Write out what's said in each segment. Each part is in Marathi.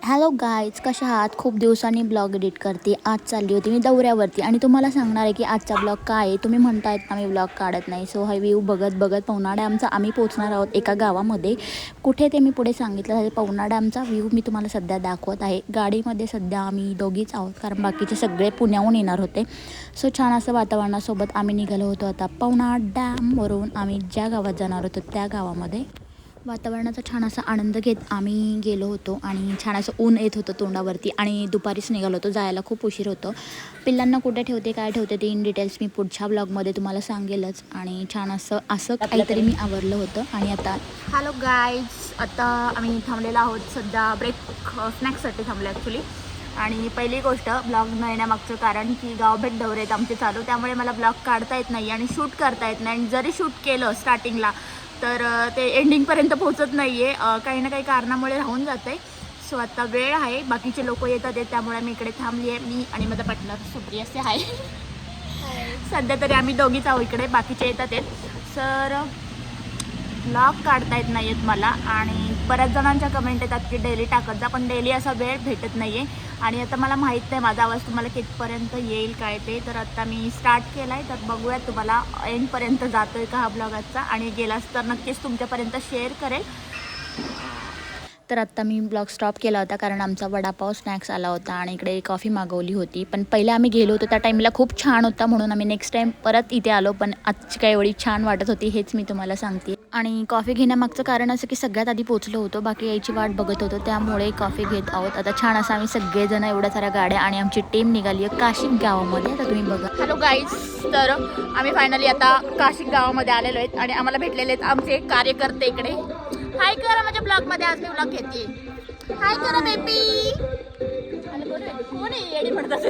हॅलो गाईज, कशा आहात? खूप दिवसांनी ब्लॉग एडिट करते. आज चालली होती मी दौऱ्यावरती आणि तुम्हाला सांगणार आहे की आजचा ब्लॉग काय आहे. तुम्ही म्हणतायत ना मी ब्लॉग काढत नाही. सो हा व्ह्यू बघत बघत पवना डॅमचा आम्ही पोहोचणार आहोत एका गावामध्ये. कुठे ते मी पुढे सांगितलं आहे. पवना डॅमचा व्ह्यू मी तुम्हाला सध्या दाखवत आहे. गाडीमध्ये सध्या आम्ही दोघीच आहोत कारण बाकीचे सगळे पुण्याहून येणार होते. सो छान असं वातावरणासोबत आम्ही निघालो होतो. आता पवना डॅमवरून आम्ही ज्या गावात जाणार होतो त्या गावामध्ये वातावरणाचा छान असा आनंद घेत आम्ही गेलो होतो आणि छान असं ऊन येत होतं तोंडावरती आणि दुपारीच निघालो होतो. जायला खूप उशीर होतो. पिल्लांना कुठे ठेवते काय ठेवते ते इन डिटेल्स मी पुढच्या ब्लॉगमध्ये तुम्हाला सांगेलच. आणि छान असं काहीतरी मी आवरलं होतं. आणि आता हॅलो गाईज, आता आम्ही थांबलेलो आहोत सध्या स्नॅक्ससाठी थांबले ॲक्च्युली. आणि पहिली गोष्ट ब्लॉग न येण्यामागचं कारण की गावभेट दौरे आहेत आमचे चालू, त्यामुळे मला ब्लॉग काढता येत नाही आणि शूट करता येत नाही. आणि जरी शूट केलं स्टार्टिंगला तर ते एंडिंगपर्यंत पोहोचत नाही आहे, काही ना काही कारणामुळे राहून जातं आहे. सो आता वेळ आहे, बाकीचे लोक येतात आहेत, त्यामुळे मी इकडे थांबली आहे. मी आणि माझा पार्टनर सुप्रिया असे आहे. सध्या तरी आम्ही दोघीच आहोत इकडे, बाकीचे येतात आहेत. सर ब्लॉग काढता येत नाही आहेत मला. आणि बऱ्याच जणांच्या कमेंट येतात की डेली टाकत जा, पण डेली असा वेळ भेटत नाही आहे. आणि आता मला माहीत नाही माझा आवाज तुम्हाला कितपर्यंत येईल काय ते. तर आता मी स्टार्ट केला आहे, तर बघूयात तुम्हाला एंडपर्यंत जातो आहे का हा ब्लॉगाचा. आणि गेलाच तर नक्कीच तुमच्यापर्यंत शेअर करेल. तर आत्ता मी ब्लॉग स्टॉप केला होता कारण आमचा वडापाव स्नॅक्स आला होता आणि इकडे कॉफी मागवली होती. पण पहिले आम्ही गेलो होतो त्या टाईमला खूप छान होता, म्हणून आम्ही नेक्स्ट टाईम परत इथे आलो. पण आजची काय एवढी छान वाटत होती हेच मी तुम्हाला सांगते. आणि कॉफी घेण्यामागचं कारण असं की सगळ्यात आधी पोचलो होतो, बाकी यायची वाट बघत होतो, त्यामुळे कॉफी घेत आहोत. आता छान असं आम्ही सगळेजण एवढ्या साऱ्या गाड्या आणि आमची टीम निघाली आहे काशिक गावामध्ये. आता तुम्ही बघा. हॅलो गाईज, तर आम्ही फायनली आता काशिक गावामध्ये आलेलो आहेत आणि आम्हाला भेटलेले आहेत आमचे कार्यकर्ते इकडे. हाय करा माझ्या ब्लॉगमध्ये, आज मी ब्लॉग घेते. हाय करा बेबी. कोण आहे येडी म्हणतात.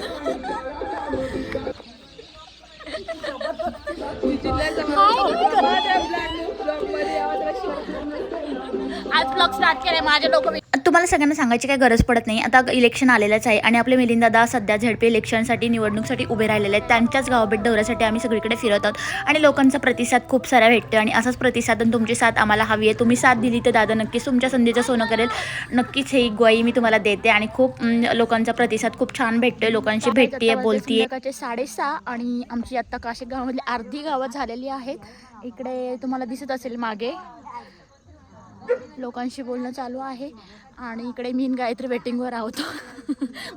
आज ब्लॉग स्टार्ट केलाय माझे लोक. तुम्हाला सगळ्यांना सांगायची काही गरज पडत नाही. आता इलेक्शन आलेलंच आहे आणि आपले मिलिंद दादा सध्या झेडपी इलेक्शनसाठी निवडणुकीसाठी उभे राहिलेले आहेत. त्यांच्याच गावभेट दौऱ्यासाठी आम्ही सगळीकडे फिरत आहोत आणि लोकांचा प्रतिसाद खूप सारा भेटतो. आणि असाच प्रतिसाद आणि तुमची साथ आम्हाला हवी आहे. तुम्ही साथ दिली तर दादा नक्कीच तुमच्या संधीचं सोनं करेल. नक्कीच ही ग्वाही मी तुम्हाला देते. आणि खूप लोकांचा प्रतिसाद खूप छान भेटतोय, लोकांशी भेटते बोलतीये. संध्याकाळचे 6:30 आणि आमची आत्ता काशिक गावामधली अर्धी गावं झालेली आहेत. इकडे तुम्हाला दिसत असेल मागे लोकांशी बोलणं चालू आहे. आणि इकडे मी गायत्री वेटिंगवर आहोत.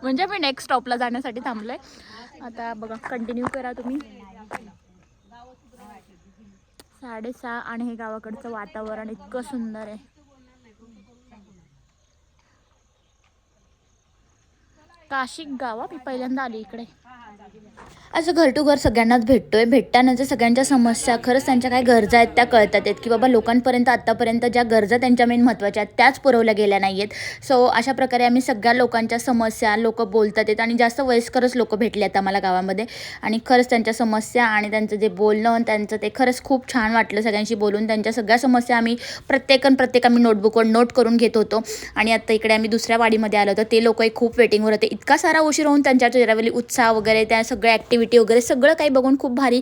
म्हणजे मी नेक्स्ट स्टॉपला जाण्यासाठी थांबलोय. आता बघा, कंटिन्यू करा तुम्ही. 6:30 आणि हे गावाकडचं वातावरण इतकं सुंदर आहे. काशिक गाव मी पहिल्यांदा आली इकडे. असं घर टू घर सगळ्यांनाच भेटतोय. भेटतानाच सगळ्यांच्या समस्या, खरंच त्यांच्या काय गरजा आहेत त्या कळतात आहेत की बाबा लोकांपर्यंत आत्तापर्यंत ज्या गरजा त्यांच्या मेन महत्त्वाच्या आहेत त्याच पुरवल्या गेल्या नाही आहेत. सो अशा प्रकारे आम्ही सगळ्या लोकांच्या समस्या लोक बोलतात आहेत. आणि जास्त वयस्करच लोक भेटले आहेत आम्हाला गावामध्ये. आणि खरंच त्यांच्या समस्या आणि त्यांचं जे बोलणं त्यांचं ते खरंच खूप छान वाटलं. सगळ्यांशी बोलून त्यांच्या सगळ्या समस्या आम्ही प्रत्येक आम्ही नोटबुकवर नोट करून घेत होतो. आणि आता इकडे आम्ही दुसऱ्या वाडीमध्ये आलो होतो. ते लोकही खूप वेटिंगवर होते. इतका सारा उशीर होऊन त्यांच्या चेहऱ्यावरली उत्साह वगैरे त्या सगळ्या ॲक्टिव्हिटी वगैरे सगळं काही बघून खूप भारी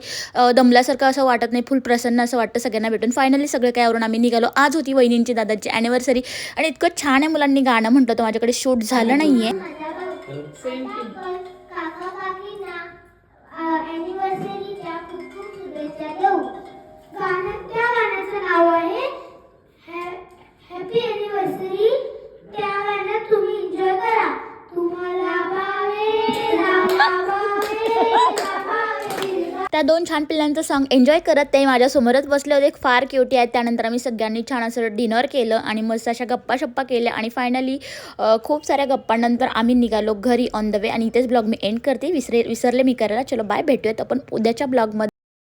दमल्यासारखं असं वाटत नाही. फुल प्रसन्न असं वाटतं सगळ्यांना भेटून. फायनली सगळं काय आवरून आम्ही निघालो. आज होती वहिनींची दादाची ॲनिव्हर्सरी आणि इतकं छान आहे. मुलांनी गाणं म्हटलं तर माझ्याकडे शूट झालं नाही आहे. त्या दोन छान पिल्लांचं सॉन्ग एन्जॉय करत ते माझ्यासमोरच बसले होते. फार क्युटी आहेत. त्यानंतर आम्ही सगळ्यांनी छान असं डिनर केलं आणि मस्त अशा गप्पा शप्पा केल्या. आणि फायनली खूप साऱ्या गप्पांनंतर आम्ही निघालो घरी ऑन द वे. आणि इथेच ब्लॉग मी एंड करते. विसरले मी करायला. चलो बाय, भेटूयात आपण उद्याच्या ब्लॉगमध्ये.